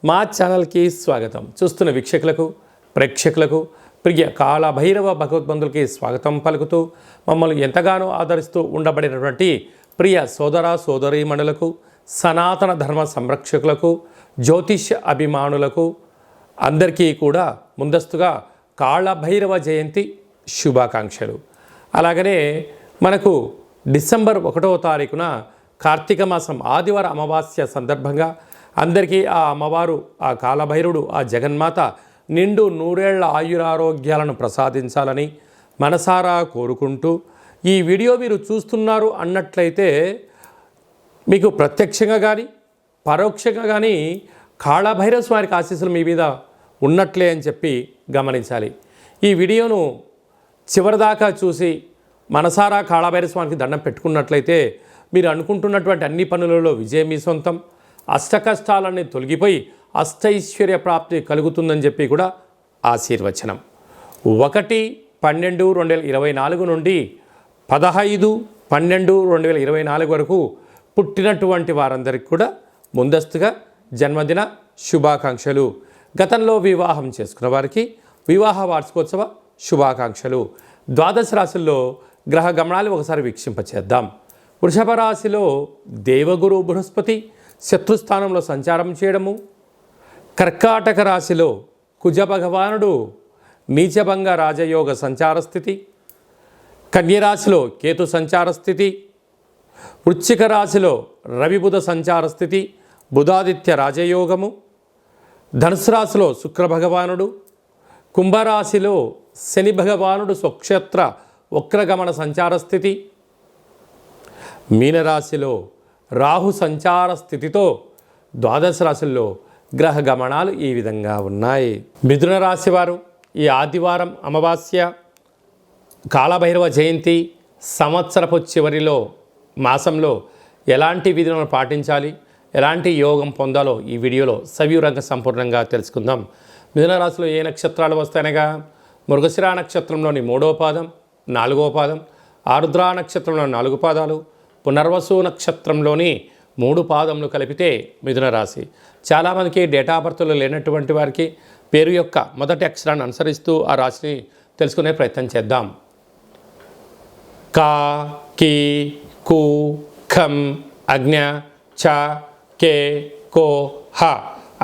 మా ఛానల్కి స్వాగతం. చూస్తున్న వీక్షకులకు ప్రేక్షకులకు ప్రియ కాళభైరవ భగవద్బంధులకి స్వాగతం పలుకుతూ మమ్మల్ని ఎంతగానో ఆదరిస్తూ ఉండబడినటువంటి ప్రియ సోదర సోదరీమణులకు, సనాతన ధర్మ సంరక్షకులకు, జ్యోతిష్య అభిమానులకు అందరికీ కూడా ముందస్తుగా కాళభైరవ జయంతి శుభాకాంక్షలు. అలాగనే మనకు డిసెంబర్ 1వ తారీఖున కార్తీక మాసం ఆదివారం అమావాస్య సందర్భంగా అందరికీ ఆ అమ్మవారు, ఆ కాళభైరవుడు, ఆ జగన్మాత నిండు నూరేళ్ల ఆయురారోగ్యాలను ప్రసాదించాలని మనసారా కోరుకుంటూ, ఈ వీడియో మీరు చూస్తున్నారు అన్నట్లయితే మీకు ప్రత్యక్షంగా కానీ పరోక్షంగా కానీ కాళభైరవ స్వామికి ఆశీస్సులు మీ మీద ఉన్నట్లే అని చెప్పి గమనించాలి. ఈ వీడియోను చివరిదాకా చూసి మనసారా కాళభైరవ స్వామికి దండం పెట్టుకున్నట్లయితే మీరు అనుకుంటున్నటువంటి అన్ని పనులలో విజయం మీ సొంతం, అష్టకష్టాలన్నీ తొలగిపోయి అష్టైశ్వర్య ప్రాప్తి కలుగుతుందని చెప్పి కూడా ఆశీర్వచనం. 1/12/2024 నుండి 15/12/2024 వరకు పుట్టినటువంటి వారందరికీ కూడా ముందస్తుగా జన్మదిన శుభాకాంక్షలు. గతంలో వివాహం చేసుకున్న వారికి వివాహ వార్షికోత్సవ శుభాకాంక్షలు. ద్వాదశ రాశుల్లో గ్రహ గమనాలు ఒకసారి వీక్షింపచేద్దాం. వృషభ రాశిలో దేవగురు బృహస్పతి శత్రుస్థానంలో సంచారం చేయడము, కర్కాటక రాశిలో కుజ భగవానుడు నీచభంగ రాజయోగ సంచార స్థితి, కన్యరాశిలో కేతు సంచార స్థితి, వృశ్చిక రాశిలో రవి బుధ సంచార స్థితి, బుధాదిత్య రాజయోగము, ధనుసు రాశిలో శుక్ర భగవానుడు, కుంభరాశిలో శని భగవానుడు స్వక్షేత్ర వక్రగమన సంచార స్థితి, మీనరాశిలో రాహు సంచార స్థితితో ద్వాదశ రాశుల్లో గ్రహ గమనాలు ఈ విధంగా ఉన్నాయి. మిథున రాశి వారు ఈ ఆదివారం అమావాస్య కాళభైరవ జయంతి సంవత్సరపు చివరిలో మాసంలో ఎలాంటి విధులను పాటించాలి, ఎలాంటి యోగం పొందాలో ఈ వీడియోలో సవివరంగా సంపూర్ణంగా తెలుసుకుందాం. మిథున రాశిలో ఏ నక్షత్రాలు వస్తాయనగా మృగశిర నక్షత్రంలోని 3వ పాదం, 4వ పాదం, ఆరుద్ర నక్షత్రంలోని 4 పాదాలు, పునర్వసు నక్షత్రంలోని 3 పాదములు కలిపితే మిథున రాశి. చాలామందికి డేటా బర్త్లు లేనటువంటి వారికి పేరు యొక్క మొదటి అక్షరాన్ని అనుసరిస్తూ ఆ రాశిని తెలుసుకునే ప్రయత్నం చేద్దాం. కా, కి, కు, ఖం, అజ్ఞ, చ, కే, కో, హ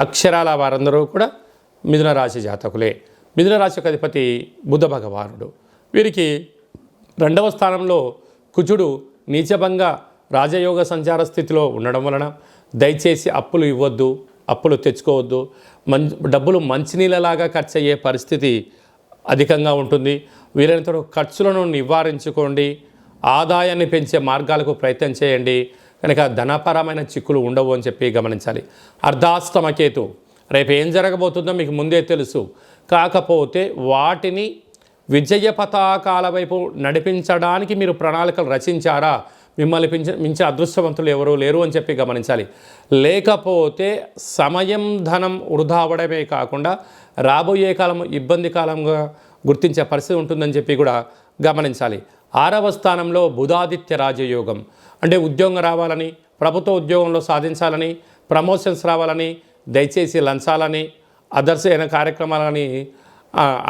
అక్షరాల వారందరూ కూడా మిథున రాశి జాతకులే. మిథున రాశి యొక్క అధిపతి బుధ భగవానుడు. వీరికి 2వ స్థానంలో కుజుడు నీచభంగ రాజయోగ సంచార స్థితిలో ఉండడం వలన దయచేసి అప్పులు ఇవ్వద్దు, అప్పులు తెచ్చుకోవద్దు. డబ్బులు మంచినీళ్ళలాగా ఖర్చు అయ్యే పరిస్థితి అధికంగా ఉంటుంది. వీలైనంత ఖర్చులను నివారించుకోండి, ఆదాయాన్ని పెంచే మార్గాలకు ప్రయత్నం చేయండి. కనుక ధనపరమైన చిక్కులు ఉండవు అని చెప్పి గమనించాలి. అర్ధాష్టమకేతు రేపు ఏం జరగబోతుందో మీకు ముందే తెలుసు. కాకపోతే వాటిని విజయ పతాకాల వైపు నడిపించడానికి మీరు ప్రణాళికలు రచించారా? మిమ్మల్ని మించిన అదృష్టవంతులు ఎవరూ లేరు అని చెప్పి గమనించాలి. లేకపోతే సమయం ధనం వృధా అవ్వడమే కాకుండా రాబోయే కాలం ఇబ్బంది కాలంగా గుర్తించే పరిస్థితి ఉంటుందని చెప్పి కూడా గమనించాలి. 6వ స్థానంలో బుధాదిత్య రాజయోగం, అంటే ఉద్యోగం రావాలని, ప్రభుత్వ ఉద్యోగంలో సాధించాలని, ప్రమోషన్స్ రావాలని, దయచేసి లంచాలని, అదర్స్ అయిన కార్యక్రమాలని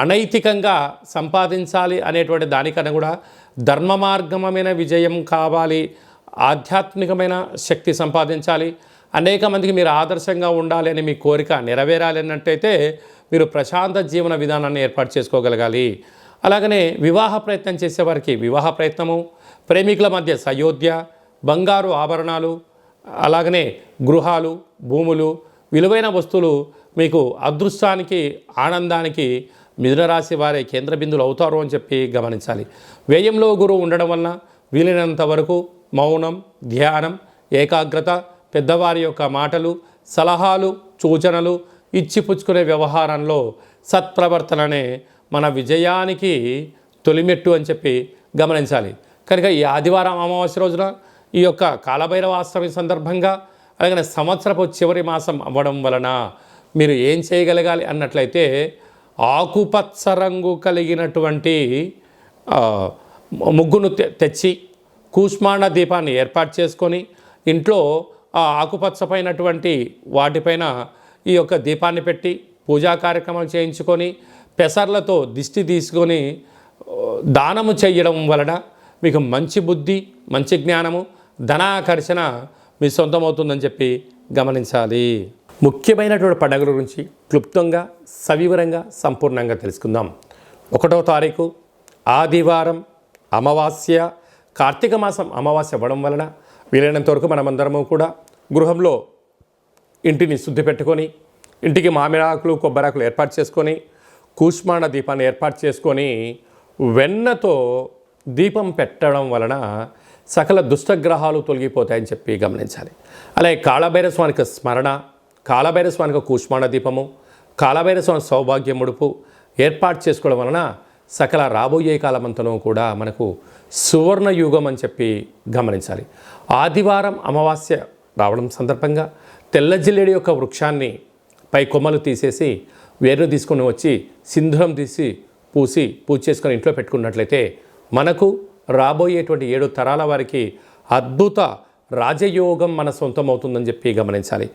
అనైతికంగా సంపాదించాలి అనేటువంటి దానికన్నా కూడా ధర్మ మార్గమైన విజయం కావాలి, ఆధ్యాత్మికమైన శక్తి సంపాదించాలి, అనేక మందికి మీరు ఆదర్శంగా ఉండాలి అని మీ కోరిక నెరవేరాలి అన్నట్టయితే మీరు ప్రశాంత జీవన విధానాన్ని ఏర్పాటు చేసుకోగలగాలి. అలాగనే వివాహ ప్రయత్నం చేసేవారికి వివాహ ప్రయత్నము, ప్రేమికుల మధ్య సయోధ్య, బంగారు ఆభరణాలు, అలాగనే గృహాలు, భూములు, విలువైన వస్తువులు మీకు అదృష్టానికి, ఆనందానికి మిథున రాశి వారే కేంద్ర బిందువులు అవుతారు అని చెప్పి గమనించాలి. వ్యయంలో గురువు ఉండడం వలన వీలైనంత వరకు మౌనం, ధ్యానం, ఏకాగ్రత, పెద్దవారి యొక్క మాటలు, సలహాలు, సూచనలు ఇచ్చిపుచ్చుకునే వ్యవహారంలో సత్ప్రవర్తననే మన విజయానికి తొలిమెట్టు అని చెప్పి గమనించాలి. కనుక ఈ ఆదివారం అమావాస్య రోజున ఈ యొక్క కాళభైరవ అష్టమి సందర్భంగా, అలాగే సంవత్సరపు చివరి మాసం అవ్వడం వలన మీరు ఏం చేయగలగాలి అన్నట్లయితే ఆకుపచ్చ రంగు కలిగినటువంటి ముగ్గును తెచ్చి కూష్మాండ దీపాన్ని ఏర్పాటు చేసుకొని ఇంట్లో ఆ ఆకుపచ్చపైనటువంటి వాటిపైన ఈ యొక్క దీపాన్ని పెట్టి పూజా కార్యక్రమాలు చేయించుకొని పెసర్లతో దిష్టి తీసుకొని దానము చేయడం వలన మీకు మంచి బుద్ధి, మంచి జ్ఞానము, ధనాకర్షణ మీ సొంతమవుతుందని చెప్పి గమనించాలి. ముఖ్యమైనటువంటి పండుగల గురించి క్లుప్తంగా, సవివరంగా, సంపూర్ణంగా తెలుసుకుందాం. 1వ తారీఖు ఆదివారం అమావాస్య, కార్తీక మాసం అమావాస్య అవ్వడం వలన వీలైనంత వరకు మనమందరము కూడా గృహంలో ఇంటిని శుద్ధి పెట్టుకొని, ఇంటికి మామిడాకులు, కొబ్బరాకులు ఏర్పాటు చేసుకొని, కూష్మాండ దీపాన్ని ఏర్పాటు చేసుకొని వెన్నతో దీపం పెట్టడం వలన సకల దుష్టగ్రహాలు తొలగిపోతాయని చెప్పి గమనించాలి. అలాగే కాళభైరవ స్వామికి స్మరణ, కాళభైరవ స్వామికి కూష్మాండ దీపము, కాళభైరవ స్వామి సౌభాగ్య ముడుపు ఏర్పాటు చేసుకోవడం వలన సకల రాబోయే కాలమంతను కూడా మనకు సువర్ణ యుగం అని చెప్పి గమనించాలి. ఆదివారం అమావాస్య రావడం సందర్భంగా తెల్ల జిల్లేడు యొక్క వృక్షాన్ని పై కొమ్మలు తీసేసి వేరును తీసుకొని వచ్చి సింధూరం తీసి పూజ చేసుకొని ఇంట్లో పెట్టుకున్నట్లయితే మనకు రాబోయేటువంటి 7 తరాల వారికి అద్భుత రాజయోగం మన సొంతం అవుతుందని చెప్పి గమనించాలి.